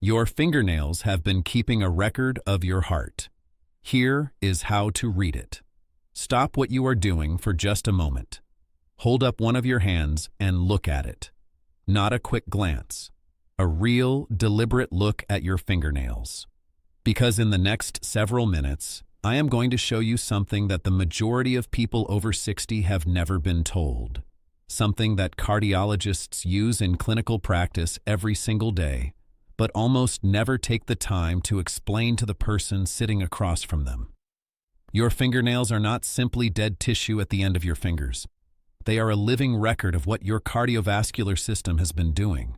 Your fingernails have been keeping a record of your heart. Here is how to read it. Stop what you are doing for just a moment. Hold up one of your hands and look at it. Not a quick glance. A real, deliberate look at your fingernails. Because in the next several minutes, I am going to show you something that the majority of people over 60 have never been told. Something that cardiologists use in clinical practice every single day, but almost never take the time to explain to the person sitting across from them. Your fingernails are not simply dead tissue at the end of your fingers. They are a living record of what your cardiovascular system has been doing.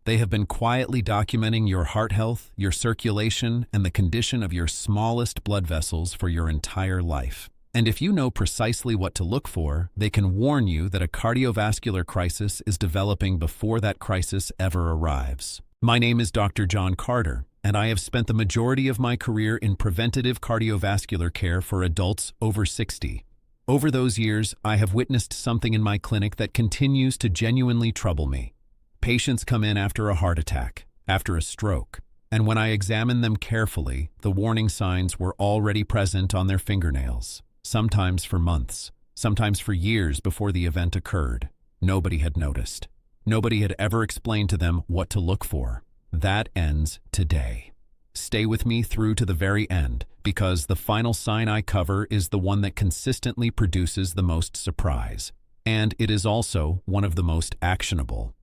They have been quietly documenting your heart health, your circulation, and the condition of your smallest blood vessels for your entire life. And if you know precisely what to look for, they can warn you that a cardiovascular crisis is developing before that crisis ever arrives. My name is Dr. John Carter, and I have spent the majority of my career in preventative cardiovascular care for adults over 60. Over those years, I have witnessed something in my clinic that continues to genuinely trouble me. Patients come in after a heart attack, after a stroke, and when I examine them carefully, the warning signs were already present on their fingernails, sometimes for months, sometimes for years before the event occurred. Nobody had noticed. Nobody had ever explained to them what to look for. That ends today. Stay with me through to the very end, because the final sign I cover is the one that consistently produces the most surprise, and it is also one of the most actionable.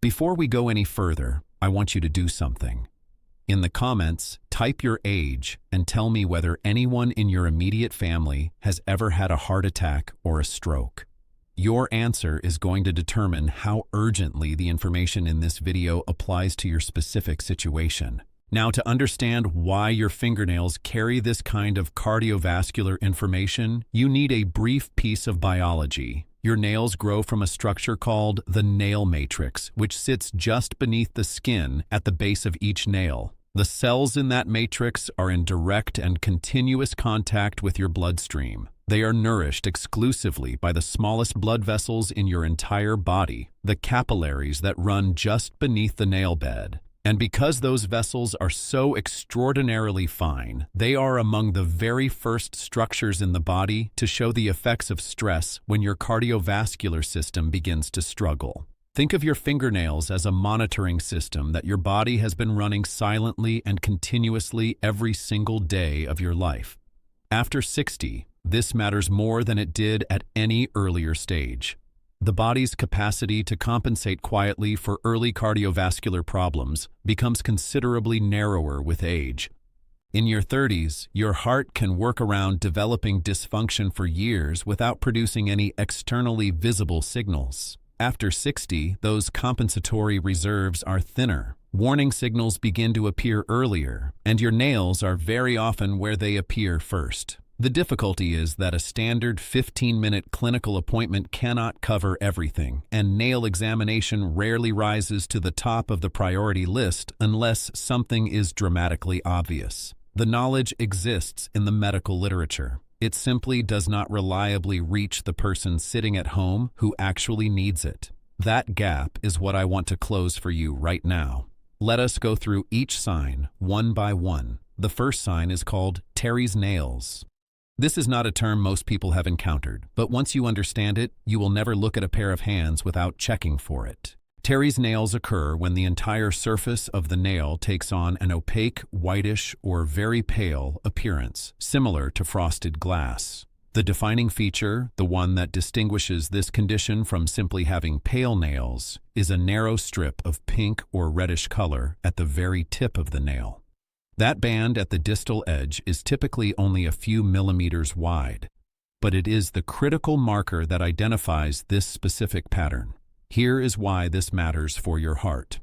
Before we go any further, I want you to do something. In the comments, type your age and tell me whether anyone in your immediate family has ever had a heart attack or a stroke. Your answer is going to determine how urgently the information in this video applies to your specific situation. Now, to understand why your fingernails carry this kind of cardiovascular information, you need a brief piece of biology. Your nails grow from a structure called the nail matrix, which sits just beneath the skin at the base of each nail. The cells in that matrix are in direct and continuous contact with your bloodstream. They are nourished exclusively by the smallest blood vessels in your entire body, the capillaries that run just beneath the nail bed. And because those vessels are so extraordinarily fine, they are among the very first structures in the body to show the effects of stress when your cardiovascular system begins to struggle. Think of your fingernails as a monitoring system that your body has been running silently and continuously every single day of your life. After 60, this matters more than it did at any earlier stage. The body's capacity to compensate quietly for early cardiovascular problems becomes considerably narrower with age. In your 30s, your heart can work around developing dysfunction for years without producing any externally visible signals. After 60, those compensatory reserves are thinner. Warning signals begin to appear earlier, and your nails are very often where they appear first. The difficulty is that a standard 15-minute clinical appointment cannot cover everything, and nail examination rarely rises to the top of the priority list unless something is dramatically obvious. The knowledge exists in the medical literature. It simply does not reliably reach the person sitting at home who actually needs it. That gap is what I want to close for you right now. Let us go through each sign one by one. The first sign is called Terry's nails. This is not a term most people have encountered, but once you understand it, you will never look at a pair of hands without checking for it. Terry's nails occur when the entire surface of the nail takes on an opaque, whitish, or very pale appearance, similar to frosted glass. The defining feature, the one that distinguishes this condition from simply having pale nails, is a narrow strip of pink or reddish color at the very tip of the nail. That band at the distal edge is typically only a few millimeters wide, but it is the critical marker that identifies this specific pattern. Here is why this matters for your heart.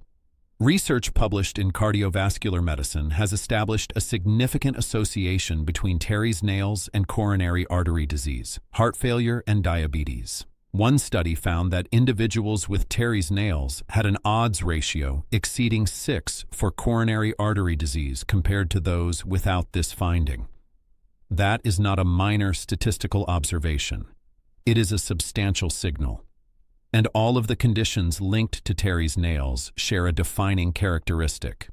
Research published in cardiovascular medicine has established a significant association between Terry's nails and coronary artery disease, heart failure, and diabetes. One study found that individuals with Terry's nails had an odds ratio exceeding 6 for coronary artery disease compared to those without this finding. That is not a minor statistical observation. It is a substantial signal. And all of the conditions linked to Terry's nails share a defining characteristic.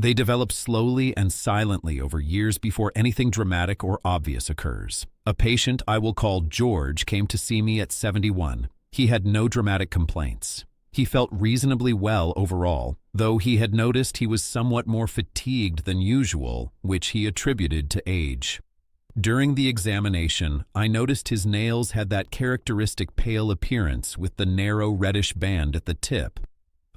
They develop slowly and silently over years before anything dramatic or obvious occurs. A patient I will call George came to see me at 71. He had no dramatic complaints. He felt reasonably well overall, though he had noticed he was somewhat more fatigued than usual, which he attributed to age. During the examination, I noticed his nails had that characteristic pale appearance with the narrow reddish band at the tip.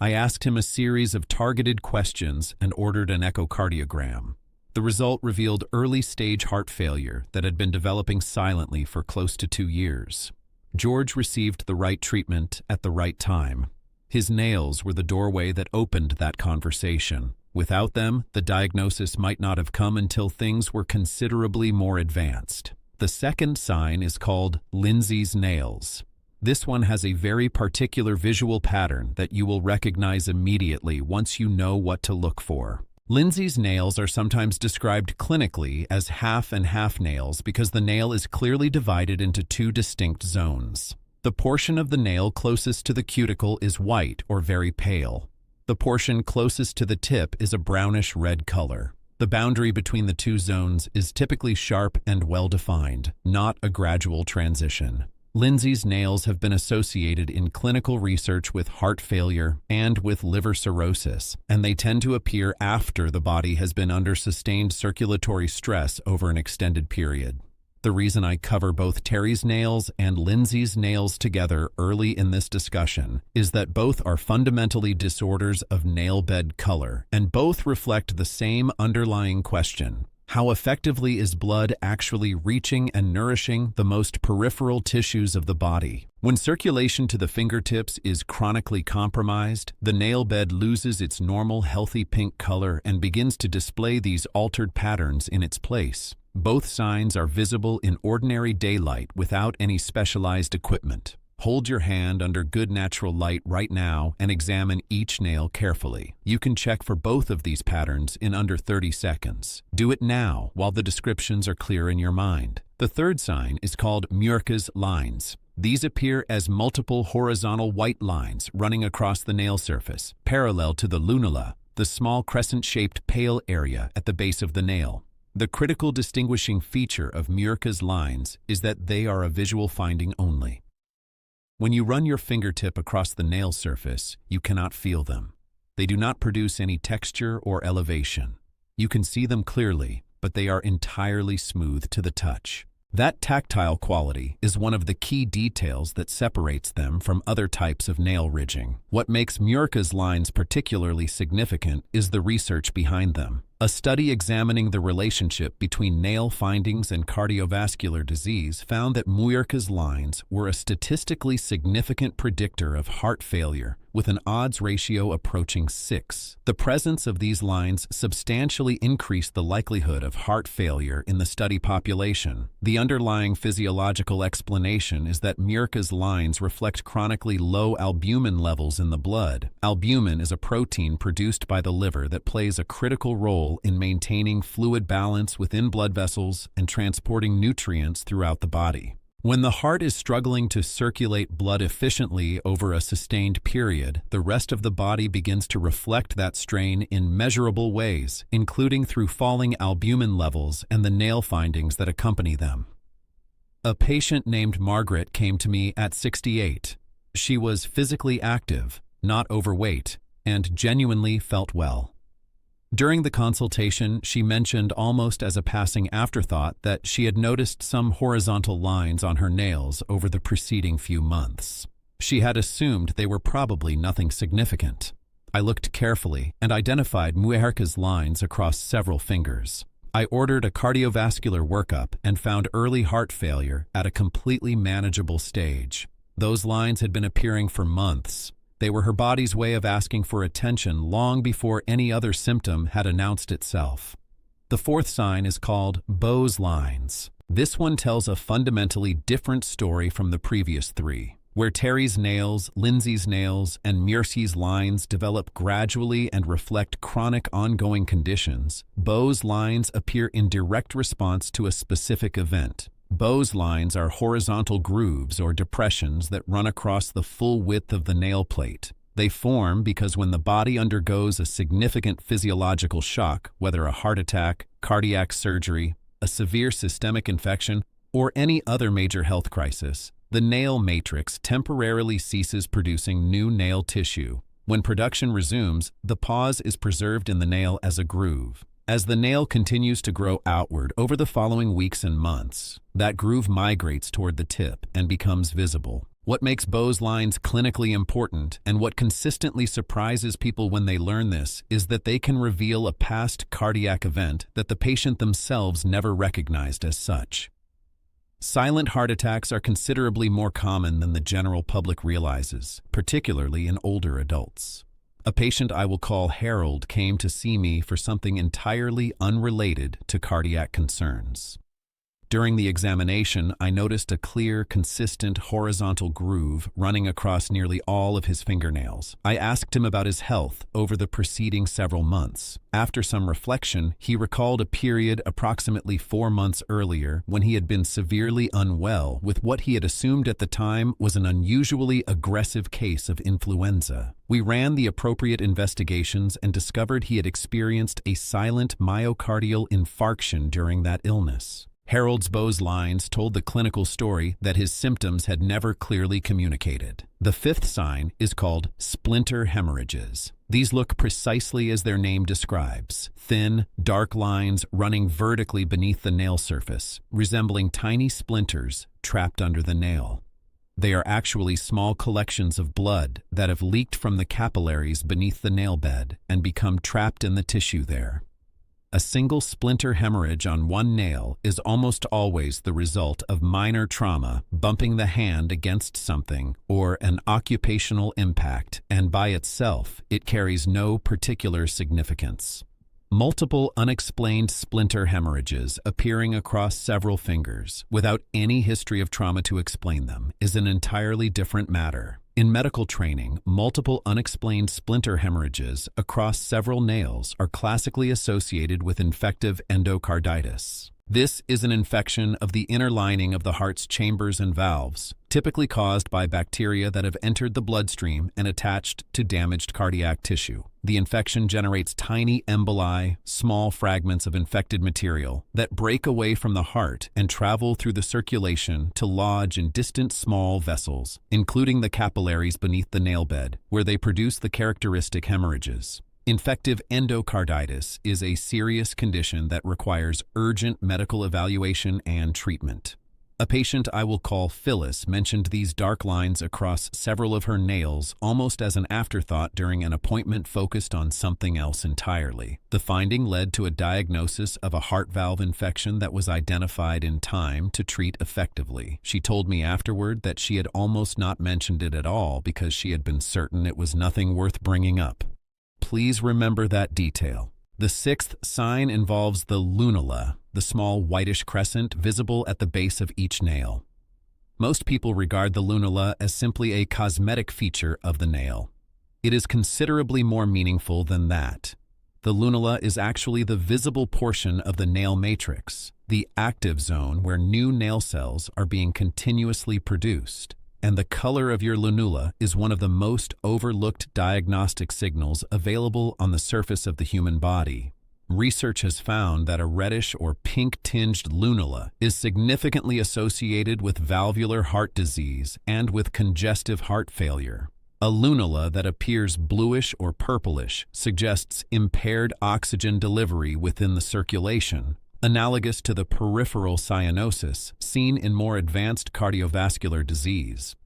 I asked him a series of targeted questions and ordered an echocardiogram. The result revealed early-stage heart failure that had been developing silently for close to 2 years. George received the right treatment at the right time. His nails were the doorway that opened that conversation. Without them, the diagnosis might not have come until things were considerably more advanced. The second sign is called Lindsay's nails. This one has a very particular visual pattern that you will recognize immediately once you know what to look for. Lindsay's nails are sometimes described clinically as half and half nails because the nail is clearly divided into 2 distinct zones. The portion of the nail closest to the cuticle is white or very pale. The portion closest to the tip is a brownish-red color. The boundary between the 2 zones is typically sharp and well-defined, not a gradual transition. Lindsay's nails have been associated in clinical research with heart failure and with liver cirrhosis, and they tend to appear after the body has been under sustained circulatory stress over an extended period. The reason I cover both Terry's nails and Lindsay's nails together early in this discussion is that both are fundamentally disorders of nail bed color, and both reflect the same underlying question: how effectively is blood actually reaching and nourishing the most peripheral tissues of the body? When circulation to the fingertips is chronically compromised, the nail bed loses its normal healthy pink color and begins to display these altered patterns in its place. Both signs are visible in ordinary daylight without any specialized equipment. Hold your hand under good natural light right now and examine each nail carefully. You can check for both of these patterns in under 30 seconds. Do it now while the descriptions are clear in your mind. The third sign is called Muirche's lines. These appear as multiple horizontal white lines running across the nail surface, parallel to the lunula, the small crescent-shaped pale area at the base of the nail. The critical distinguishing feature of Muirche's lines is that they are a visual finding only. When you run your fingertip across the nail surface, you cannot feel them. They do not produce any texture or elevation. You can see them clearly, but they are entirely smooth to the touch. That tactile quality is one of the key details that separates them from other types of nail ridging. What makes Muirche's lines particularly significant is the research behind them. A study examining the relationship between nail findings and cardiovascular disease found that Muirche's lines were a statistically significant predictor of heart failure, with an odds ratio approaching 6. The presence of these lines substantially increased the likelihood of heart failure in the study population. The underlying physiological explanation is that Muirche's lines reflect chronically low albumin levels in the blood. Albumin is a protein produced by the liver that plays a critical role in maintaining fluid balance within blood vessels and transporting nutrients throughout the body. When the heart is struggling to circulate blood efficiently over a sustained period, the rest of the body begins to reflect that strain in measurable ways, including through falling albumin levels and the nail findings that accompany them. A patient named Margaret came to me at 68. She was physically active, not overweight, and genuinely felt well. During the consultation, she mentioned almost as a passing afterthought that she had noticed some horizontal lines on her nails over the preceding few months. She had assumed they were probably nothing significant. I looked carefully and identified Muirche's lines across several fingers. I ordered a cardiovascular workup and found early heart failure at a completely manageable stage. Those lines had been appearing for months. They were her body's way of asking for attention long before any other symptom had announced itself. The fourth sign is called Bow's lines. This one tells a fundamentally different story from the previous 3. Where Terry's nails, Lindsay's nails, and Muirche's lines develop gradually and reflect chronic ongoing conditions, Bow's lines appear in direct response to a specific event. Bow's lines are horizontal grooves or depressions that run across the full width of the nail plate. They form because when the body undergoes a significant physiological shock, whether a heart attack, cardiac surgery, a severe systemic infection, or any other major health crisis, the nail matrix temporarily ceases producing new nail tissue. When production resumes, the pause is preserved in the nail as a groove. As the nail continues to grow outward over the following weeks and months, that groove migrates toward the tip and becomes visible. What makes Bow's lines clinically important and what consistently surprises people when they learn this is that they can reveal a past cardiac event that the patient themselves never recognized as such. Silent heart attacks are considerably more common than the general public realizes, particularly in older adults. A patient I will call Harold came to see me for something entirely unrelated to cardiac concerns. During the examination, I noticed a clear, consistent horizontal groove running across nearly all of his fingernails. I asked him about his health over the preceding several months. After some reflection, he recalled a period approximately 4 months earlier when he had been severely unwell with what he had assumed at the time was an unusually aggressive case of influenza. We ran the appropriate investigations and discovered he had experienced a silent myocardial infarction during that illness. Harold Bow's lines told the clinical story that his symptoms had never clearly communicated. The fifth sign is called splinter hemorrhages. These look precisely as their name describes: thin, dark lines running vertically beneath the nail surface, resembling tiny splinters trapped under the nail. They are actually small collections of blood that have leaked from the capillaries beneath the nail bed and become trapped in the tissue there. A single splinter hemorrhage on one nail is almost always the result of minor trauma, bumping the hand against something, or an occupational impact, and by itself, it carries no particular significance. Multiple unexplained splinter hemorrhages appearing across several fingers, without any history of trauma to explain them, is an entirely different matter. In medical training, multiple unexplained splinter hemorrhages across several nails are classically associated with infective endocarditis. This is an infection of the inner lining of the heart's chambers and valves, typically caused by bacteria that have entered the bloodstream and attached to damaged cardiac tissue. The infection generates tiny emboli, small fragments of infected material, that break away from the heart and travel through the circulation to lodge in distant small vessels, including the capillaries beneath the nail bed, where they produce the characteristic hemorrhages. Infective endocarditis is a serious condition that requires urgent medical evaluation and treatment. A patient I will call Phyllis mentioned these dark lines across several of her nails almost as an afterthought during an appointment focused on something else entirely. The finding led to a diagnosis of a heart valve infection that was identified in time to treat effectively. She told me afterward that she had almost not mentioned it at all because she had been certain it was nothing worth bringing up. Please remember that detail. The sixth sign involves the lunula, the small whitish crescent visible at the base of each nail. Most people regard the lunula as simply a cosmetic feature of the nail. It is considerably more meaningful than that. The lunula is actually the visible portion of the nail matrix, the active zone where new nail cells are being continuously produced. And the color of your lunula is one of the most overlooked diagnostic signals available on the surface of the human body. Research has found that a reddish or pink-tinged lunula is significantly associated with valvular heart disease and with congestive heart failure. A lunula that appears bluish or purplish suggests impaired oxygen delivery within the circulation, analogous to the peripheral cyanosis seen in more advanced cardiovascular disease.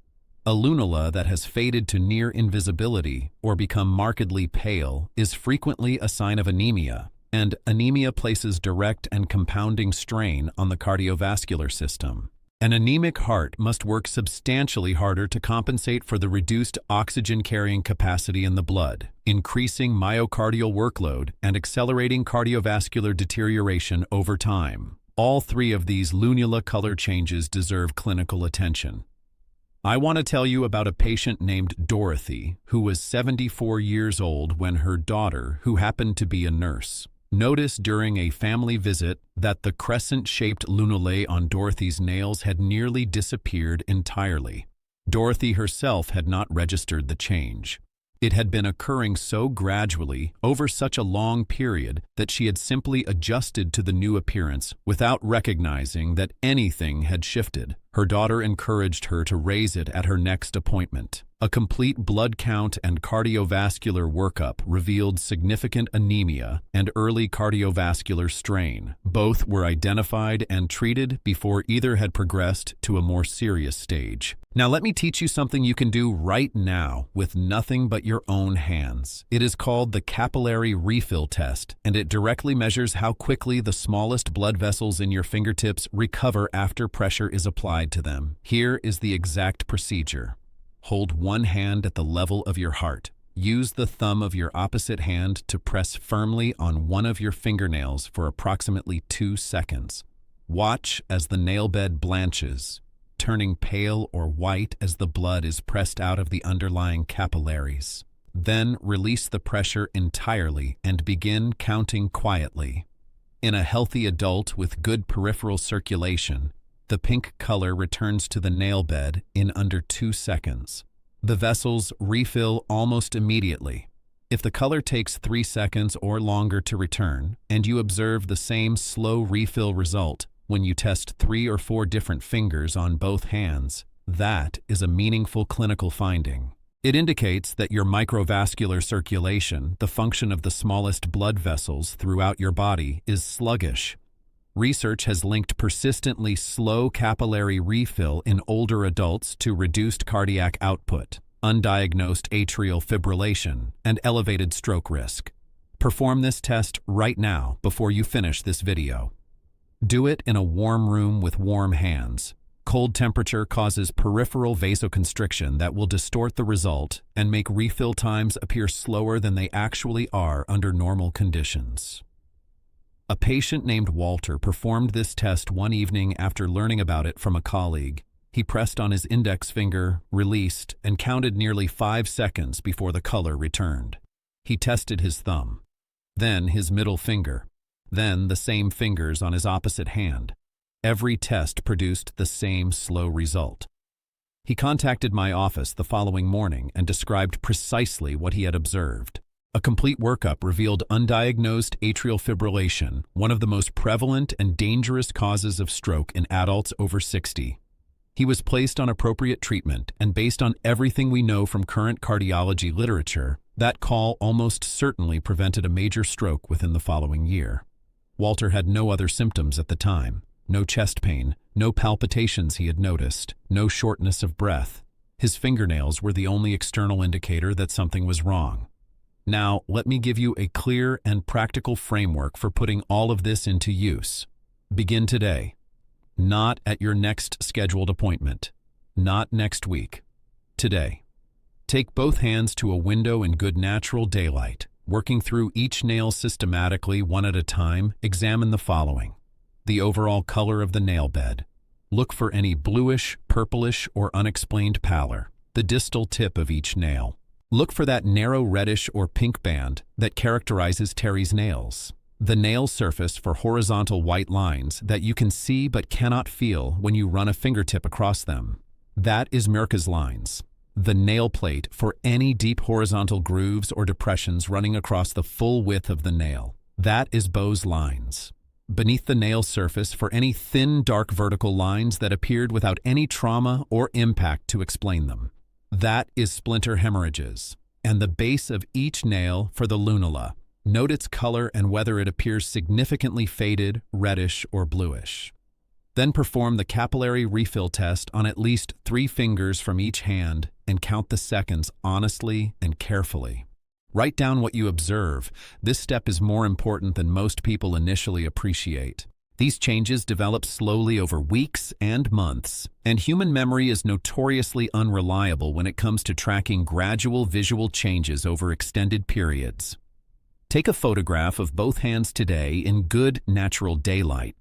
A lunula that has faded to near invisibility or become markedly pale is frequently a sign of anemia, and anemia places direct and compounding strain on the cardiovascular system. An anemic heart must work substantially harder to compensate for the reduced oxygen-carrying capacity in the blood, increasing myocardial workload and accelerating cardiovascular deterioration over time. All three of these lunula color changes deserve clinical attention. I want to tell you about a patient named Dorothy, who was 74 years old when her daughter, who happened to be a nurse, noticed during a family visit that the crescent-shaped lunulae on Dorothy's nails had nearly disappeared entirely. Dorothy herself had not registered the change. It had been occurring so gradually over such a long period that she had simply adjusted to the new appearance without recognizing that anything had shifted. Her daughter encouraged her to raise it at her next appointment. A complete blood count and cardiovascular workup revealed significant anemia and early cardiovascular strain. Both were identified and treated before either had progressed to a more serious stage. Now let me teach you something you can do right now with nothing but your own hands. It is called the capillary refill test, and it directly measures how quickly the smallest blood vessels in your fingertips recover after pressure is applied to them. Here is the exact procedure. Hold one hand at the level of your heart. Use the thumb of your opposite hand to press firmly on one of your fingernails for approximately 2 seconds. Watch as the nail bed blanches, turning pale or white as the blood is pressed out of the underlying capillaries. Then release the pressure entirely and begin counting quietly. In a healthy adult with good peripheral circulation, the pink color returns to the nail bed in under 2 seconds. The vessels refill almost immediately. If the color takes 3 seconds or longer to return, and you observe the same slow refill result when you test 3 or 4 different fingers on both hands, that is a meaningful clinical finding. It indicates that your microvascular circulation, the function of the smallest blood vessels throughout your body, is sluggish. Research has linked persistently slow capillary refill in older adults to reduced cardiac output, undiagnosed atrial fibrillation, and elevated stroke risk. Perform this test right now before you finish this video. Do it in a warm room with warm hands. Cold temperature causes peripheral vasoconstriction that will distort the result and make refill times appear slower than they actually are under normal conditions. A patient named Walter performed this test one evening after learning about it from a colleague. He pressed on his index finger, released, and counted nearly 5 seconds before the color returned. He tested his thumb, then his middle finger, then the same fingers on his opposite hand. Every test produced the same slow result. He contacted my office the following morning and described precisely what he had observed. A complete workup revealed undiagnosed atrial fibrillation, one of the most prevalent and dangerous causes of stroke in adults over 60. He was placed on appropriate treatment, and based on everything we know from current cardiology literature, that call almost certainly prevented a major stroke within the following year. Walter had no other symptoms at the time. No chest pain, no palpitations he had noticed, no shortness of breath. His fingernails were the only external indicator that something was wrong. Now, let me give you a clear and practical framework for putting all of this into use. Begin today. Not at your next scheduled appointment. Not next week. Today. Take both hands to a window in good natural daylight. Working through each nail systematically, one at a time, examine the following. The overall color of the nail bed. Look for any bluish, purplish, or unexplained pallor. The distal tip of each nail. Look for that narrow reddish or pink band that characterizes Terry's nails. The nail surface for horizontal white lines that you can see but cannot feel when you run a fingertip across them. That is Mirka's lines. The nail plate for any deep horizontal grooves or depressions running across the full width of the nail. That is Beau's lines. Beneath the nail surface for any thin, dark vertical lines that appeared without any trauma or impact to explain them. That is splinter hemorrhages. And the base of each nail for the lunula. Note its color and whether it appears significantly faded, reddish, or bluish. Then perform the capillary refill test on at least 3 fingers from each hand and count the seconds honestly and carefully. Write down what you observe. This step is more important than most people initially appreciate. These changes develop slowly over weeks and months, and human memory is notoriously unreliable when it comes to tracking gradual visual changes over extended periods. Take a photograph of both hands today in good natural daylight.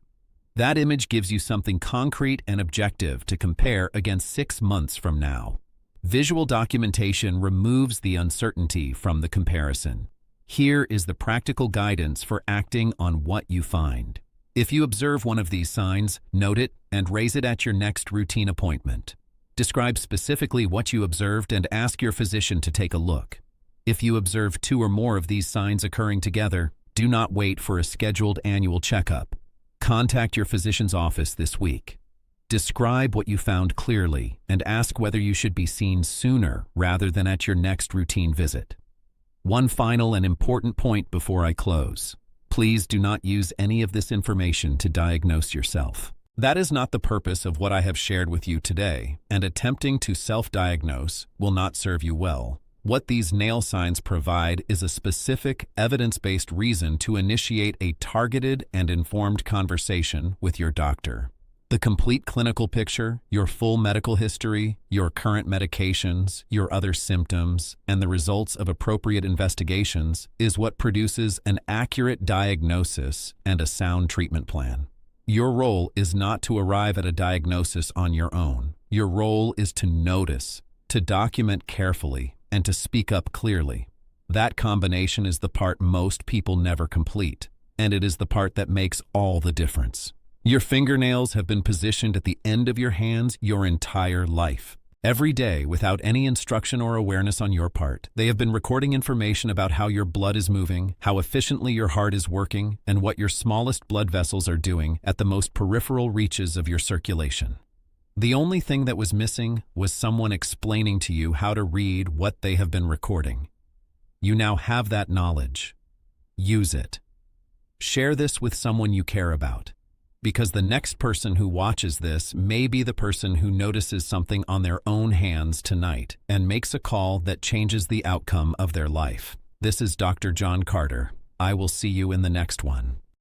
That image gives you something concrete and objective to compare against 6 months from now. Visual documentation removes the uncertainty from the comparison. Here is the practical guidance for acting on what you find. If you observe one of these signs, note it and raise it at your next routine appointment. Describe specifically what you observed and ask your physician to take a look. If you observe 2 or more of these signs occurring together, do not wait for a scheduled annual checkup. Contact your physician's office this week. Describe what you found clearly and ask whether you should be seen sooner rather than at your next routine visit. One final and important point before I close. Please do not use any of this information to diagnose yourself. That is not the purpose of what I have shared with you today, and attempting to self-diagnose will not serve you well. What these nail signs provide is a specific, evidence-based reason to initiate a targeted and informed conversation with your doctor. The complete clinical picture, your full medical history, your current medications, your other symptoms, and the results of appropriate investigations is what produces an accurate diagnosis and a sound treatment plan. Your role is not to arrive at a diagnosis on your own. Your role is to notice, to document carefully, and to speak up clearly. That combination is the part most people never complete, and it is the part that makes all the difference. Your fingernails have been positioned at the end of your hands your entire life. Every day, without any instruction or awareness on your part, they have been recording information about how your blood is moving, how efficiently your heart is working, and what your smallest blood vessels are doing at the most peripheral reaches of your circulation. The only thing that was missing was someone explaining to you how to read what they have been recording. You now have that knowledge. Use it. Share this with someone you care about, because the next person who watches this may be the person who notices something on their own hands tonight and makes a call that changes the outcome of their life. This is Dr. John Carter. I will see you in the next one.